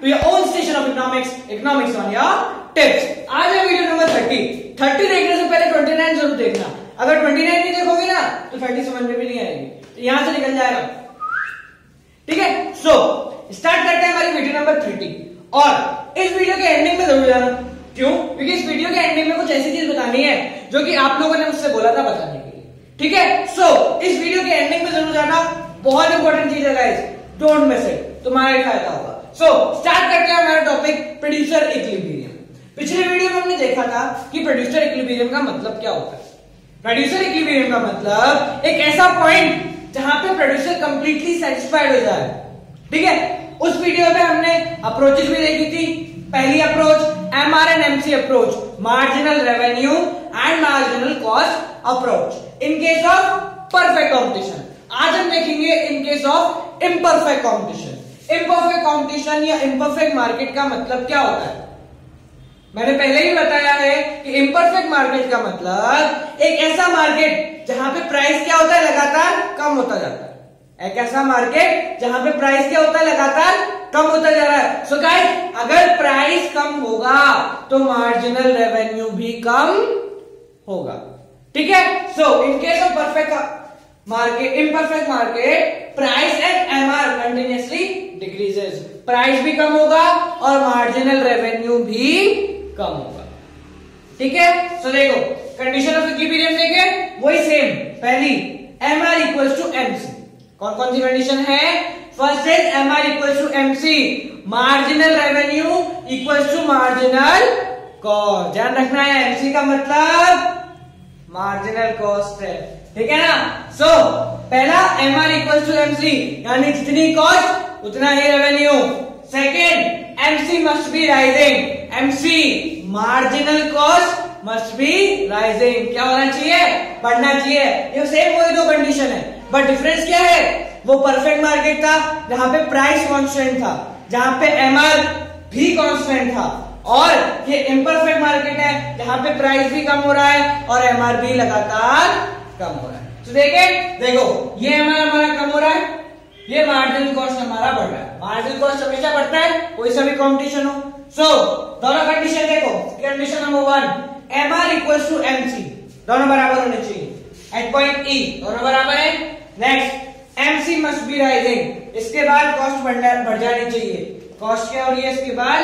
to your own station of economics on your tips. आज है video number 30 देखने से पहले 29 जरूर देखना। अगर 29 नहीं देखोगे ना तो 30 समझ में भी नहीं आएगी, तो यहां से निकल जाएगा। ठीक है, सो स्टार्ट करते हैं हमारी वीडियो नंबर 30। और इस वीडियो के एंडिंग में जरूर जाना। क्यों? क्योंकि इस वीडियो के एंडिंग में कुछ ऐसी चीज बतानी है जो कि आप लोगों ने मुझसे बोला था बताने के लिए। ठीक है, सो इस वीडियो के एंडिंग में जरूर जाना, बहुत इंपॉर्टेंट चीज है गाइस, डोंट मिस इट, तुम्हारा ही फायदा होगा। सो स्टार्ट करते हैं हमारा टॉपिक प्रोड्यूसर इक्विलिब्रियम। पिछले वीडियो में हमने देखा था कि प्रोड्यूसर इक्विलिब्रियम का मतलब क्या होता है। प्रोड्यूसर इक्विलिब्रियम का मतलब एक ऐसा पॉइंट जहां पे प्रोड्यूसर कंप्लीटली सेटिस्फाइड हो जाए। ठीक है, उस वीडियो में हमने अप्रोचेस भी देखी थी। पहली approach MR and MC approach, marginal revenue and marginal cost approach in case of perfect competition. आज हम देखेंगे इन case of imperfect competition. Imperfect competition या इम्परफेक्ट मार्केट का मतलब क्या होता है? मैंने पहले ही बताया है कि इम्परफेक्ट मार्केट का मतलब एक ऐसा मार्केट जहां पे प्राइस क्या होता है, लगातार कम होता जाता है। एक ऐसा मार्केट जहां पे प्राइस क्या होता है, लगातार कम होता जा रहा है। सो गाइस, अगर प्राइस कम होगा तो मार्जिनल रेवेन्यू भी कम होगा। ठीक है, so in case of perfect market, imperfect market, price and MR continuously decreases. प्राइस भी कम होगा और मार्जिनल रेवेन्यू भी कम होगा। ठीक है, सो देखो कंडीशन ऑफ इक्विलिब्रियम देखे, वही सेम। पहली MR इक्वल्स टू MC। कौन कौन सी कंडीशन है? First is MR equals to MC, marginal revenue equals to marginal cost. ध्यान रखना है, MC का मतलब मार्जिनल कॉस्ट है। ठीक है ना? सो पहला MR इक्वल्स टू MC, यानी जितनी कॉस्ट उतना ही revenue. Second, MC must be rising. MC marginal cost must be rising. क्या होना चाहिए? बढ़ना चाहिए। ये सेम वही दो कंडीशन है, बट डिफरेंस क्या है? वो परफेक्ट मार्केट था जहां पे प्राइस कांस्टेंट था, जहां पे MR भी कांस्टेंट था, और ये इम्परफेक्ट मार्केट है जहां पे प्राइस भी कम हो रहा है और MR भी लगातार कम हो रहा है। तो देखो ये MR हमारा कम हो रहा है, ये मार्जिनल कॉस्ट हमारा बढ़ रहा है। मार्जिनल कॉस्ट हमेशा बढ़ता है, कोई सा भी कॉम्पिटिशन हो। सो दोनों कंडीशन देखो। Condition number 1, MR equals to MC, दोनों बराबर होने चाहिए। एट पॉइंट E दोनों बराबर है। Next, MC must be rising. इसके बाद कॉस्ट बढ़ जानी चाहिए। कॉस्ट क्या हो रही है इसके बाद?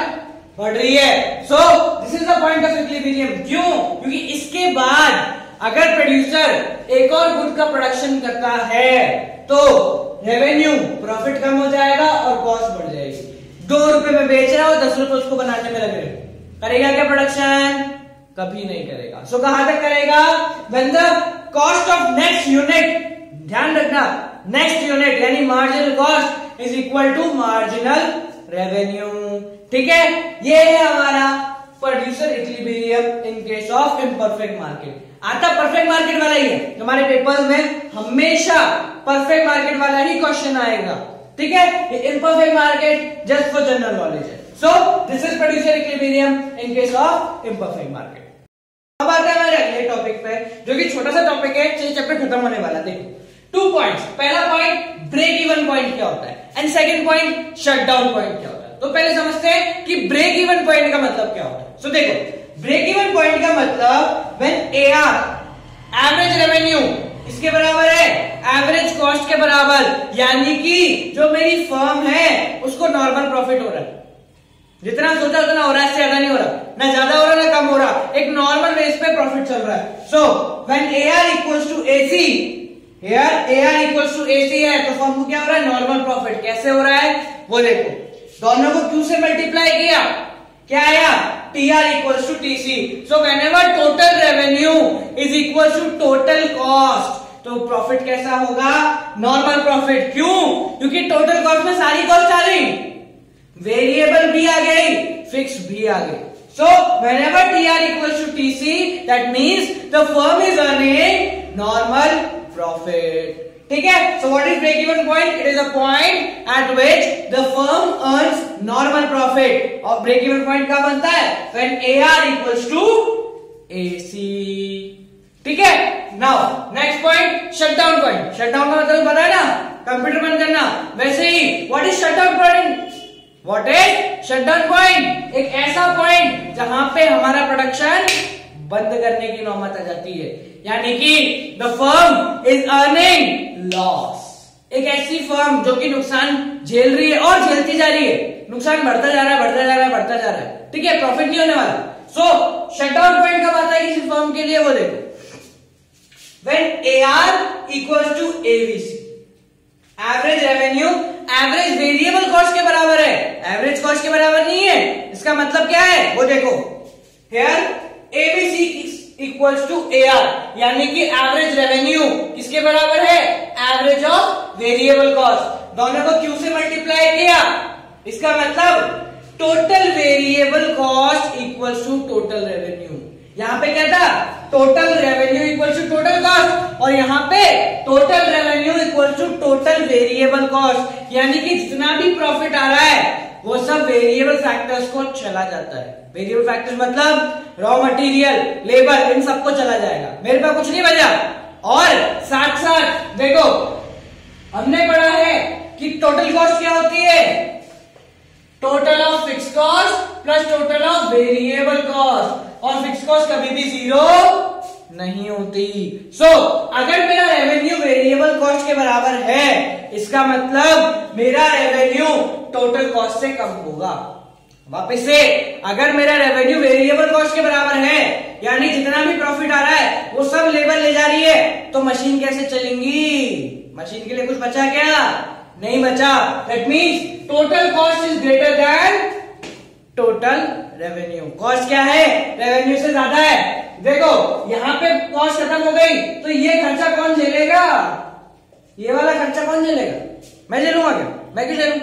बढ़ रही है। So this is the point of equilibrium. क्यों? क्योंकि इसके बाद अगर प्रोड्यूसर एक और गुड का प्रोडक्शन करता है तो रेवेन्यू, प्रॉफिट कम हो जाएगा और कॉस्ट बढ़ जाएगी। 2 रुपए में बेच रहा हो, 10 रुपए उसको बनाने में लगे, करेगा क्या प्रोडक्शन? कभी नहीं करेगा। सो कहां तक करेगा? When the cost of next unit, ध्यान रखना, नेक्स्ट यूनिट यानी marginal cost is equal to marginal revenue. ठीक है, ये है हमारा producer equilibrium in case of imperfect market. आता परफेक्ट मार्केट वाला ही है, तुम्हारे पेपर में हमेशा परफेक्ट मार्केट वाला ही क्वेश्चन आएगा। ठीक है, ये imperfect market just for general knowledge है। So this is producer equilibrium in case of imperfect market. अब आता है हमारे अगले टॉपिक पे, जो कि छोटा सा टॉपिक है, चैप्टर खत्म होने वाला। देखो 2 पॉइंट्स। पहला पॉइंट ब्रेक इवन पॉइंट क्या होता है, and second point shut down point क्या होता है। तो पहले समझते हैं कि ब्रेक इवन पॉइंट का मतलब क्या होता है। सो देखो, ब्रेक इवन पॉइंट का मतलब व्हेन AR, एवरेज रेवेन्यू, इसके बराबर है एवरेज कॉस्ट के बराबर, यानी कि जो मेरी फर्म है उसको नॉर्मल प्रॉफिट हो रहा है, जितना सोचा उतना हो रहा है, इससे ज्यादा नहीं हो रहा, ना ज्यादा हो रहा ना कम हो रहा, एक नॉर्मल बेस पे प्रॉफिट चल रहा है। So when AR equals to AC, AR equals to AC है तो फर्म को क्या हो रहा है? Normal profit. कैसे हो रहा है वो देखो, दोनों को Q से मल्टीप्लाई किया, क्या आया? TR equals to TC। So whenever total revenue is equals to total cost, तो प्रॉफिट कैसा होगा? Normal profit. क्यों? क्योंकि टोटल कॉस्ट में सारी कॉस्ट आ गई, वेरिएबल भी आ गई, फिक्स भी आ गई। So whenever TR equals to TC, that means the firm is earning normal profit. ठीक है, so what is break even point? It is a point at which the firm earns normal profit. और break even point कब बनता है? When AR equals to AC। ठीक है, now next point shutdown point. Shutdown का मतलब पता है ना, कंप्यूटर बंद करना। वैसे ही what is shutdown point? What is shutdown point? एक ऐसा पॉइंट जहां पे हमारा प्रोडक्शन बंद करने की नौबत आ जाती है, यानी कि the firm is earning loss. एक ऐसी फर्म जो कि नुकसान झेल रही है और झेलती जा रही है, नुकसान बढ़ता जा रहा है, बढ़ता जा रहा है, बढ़ता जा रहा है, ठीक है, प्रॉफिट नहीं होने वाला। सो शटडाउन पॉइंट कब आता है किसी फर्म के लिए? वो देखो, when AR equals to ABC, average revenue average variable cost के बराबर है, एवरेज कॉस्ट के बराबर नहीं है। इसका मतलब क्या है वो देखो, here ABC equals to AR, यानी कि एवरेज रेवेन्यू किसके बराबर है? Average of variable cost. दोनों को Q से मल्टीप्लाई किया, इसका मतलब total variable cost equals to total revenue. यहां पे क्या था? Total revenue equals to total cost, और यहां पे total revenue equals to total variable cost, यानी कि जितना भी प्रॉफिट आ रहा है वो सब वेरिएबल फैक्टर्स को चला जाता है। वेरिएबल फैक्टर्स मतलब रॉ मटेरियल, लेबर, इन सबको चला जाएगा, मेरे पास कुछ नहीं बचा। और साथ साथ देखो, हमने पढ़ा है कि टोटल कॉस्ट क्या होती है? Total of fix cost plus total of variable cost, और फिक्स कॉस्ट कभी भी जीरो नहीं होती। सो अगर मेरा रेवेन्यू वेरिएबल कॉस्ट के बराबर है, इसका मतलब मेरा रेवेन्यू टोटल कॉस्ट से कम होगा। वापस से, अगर मेरा रेवेन्यू वेरिएबल कॉस्ट के बराबर है, यानी जितना भी प्रॉफिट आ रहा है वो सब लेबर ले जा रही है, तो मशीन कैसे चलेंगी? मशीन के लिए कुछ बचा क्या? नहीं बचा। That means total cost is greater than total revenue. Cost क्या है? रेवेन्यू से ज्यादा है। देखो यहां पे कॉस्ट खत्म हो गई, तो ये खर्चा कौन झेलेगा? ये वाला खर्चा कौन झेलेगा? मैं झेलूंगा क्या? मैं क्यों झेलूं?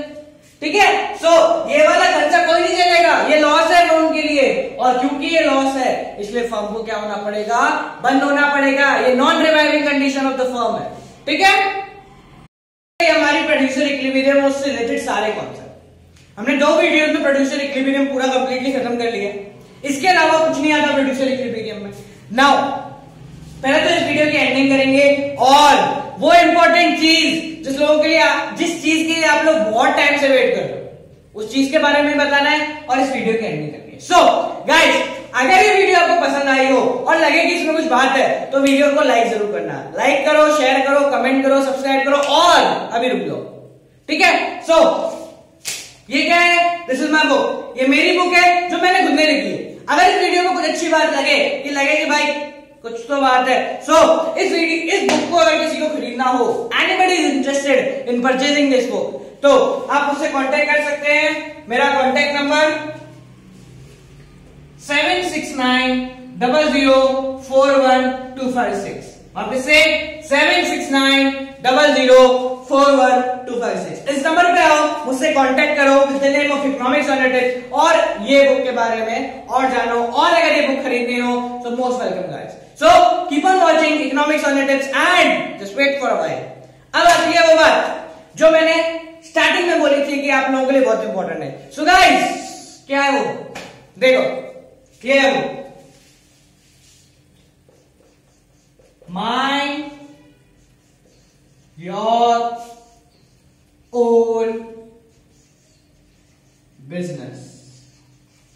ठीक है। सो ये वाला खर्चा कोई नहीं झेलेगा, ये लॉस है फर्म के लिए, और क्योंकि ये लॉस है इसलिए फर्म को क्या होना पड़ेगा? बंद होना पड़ेगा। ये non reviving condition of the firm है, ठीक है। ये हमारी प्रोड्यूसर इक्विलिब्रियम उससे रिलेटेड सारे कॉन्सेप्ट हमने 2 वीडियोस में प्रोड्यूसर इक्विलिब्रियम पूरा कंप्लीटली खत्म कर लिया। इसके अलावा कुछ नहीं आता प्रोड्यूसर इक्विलिब्रियम में। नाउ पहले तो इस वीडियो की एंडिंग करेंगे, और वो इंपॉर्टेंट चीज जिस लोगों के लिए, जिस चीज के लिए आप लोग बहुत टाइम से वेट कर रहे हो, उस चीज के बारे में बताना है और इस वीडियो की एंडिंग करनी है। सो गाइस, अगर ये वीडियो आपको पसंद आई हो और लगे कि इसमें कुछ बात है, तो वीडियो को लाइक जरूर करना। लाइक करो, शेयर करो, कमेंट करो, सब्सक्राइब करो, और अभी रुक जाओ, ठीक है। सो ये क्या है? This is my book. ये मेरी बुक है जो मैंने खुद ने लिखी है। अगर इस वीडियो में कुछ अच्छी बात लगे कि भाई कुछ तो बात है, सो इस बुक को अगर किसी को खरीदना हो, anybody is interested in purchasing this book, तो आप मुझसे कांटेक्ट कर सकते हैं। मेरा कांटेक्ट नंबर 7690041256। वापस से 7690041256। इस नंबर पे आओ, मुझसे कांटेक्ट करो with the name of economics on tips, और ये बुक के बारे में और जानो। और अगर ये बुक खरीदनी हो तो most welcome guys. So keep on watching economics on tips and just wait for a while. अब आती है वो बात जो मैंने स्टार्टिंग में बोली थी कि आप लोगों के लिए बहुत इंपॉर्टेंट है। सो गाइस, क्या है वो? देखो, ये है वो, माइंड योर ओन बिजनेस।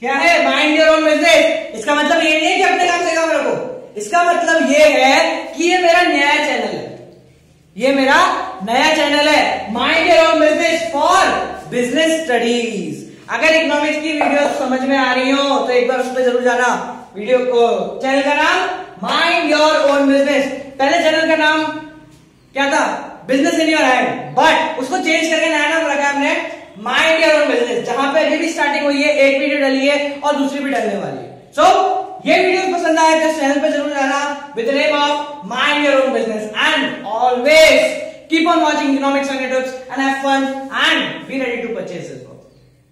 क्या है माइंड योर ओन बिजनेस? इसका मतलब ये नहीं है कि अपने काम से काम रखो, इसका मतलब ये है कि ये मेरा नया चैनल है, ये मेरा नया चैनल है, mind your own business for business studies. अगर इकोनॉमिक्स की वीडियो समझ में आ रही हो तो एक बार उस पर जरूर जाना। वीडियो को, चैनल का नाम माइंड योर ओन बिजनेस। पहले चैनल का नाम क्या था? Business in your hand, but उसको चेंज करके नया नाम रखा हमने माइंड योर ओन बिजनेस, जहां पे अभी भी स्टार्टिंग हुई है, एक वीडियो डली है और दूसरी भी डलने वाली है। सो ये वीडियो पसंद आए तो चैनल पे जरूर जाना with the name of mind your own business, and always keep on watching economics on YouTube and have fun and be ready to purchase it.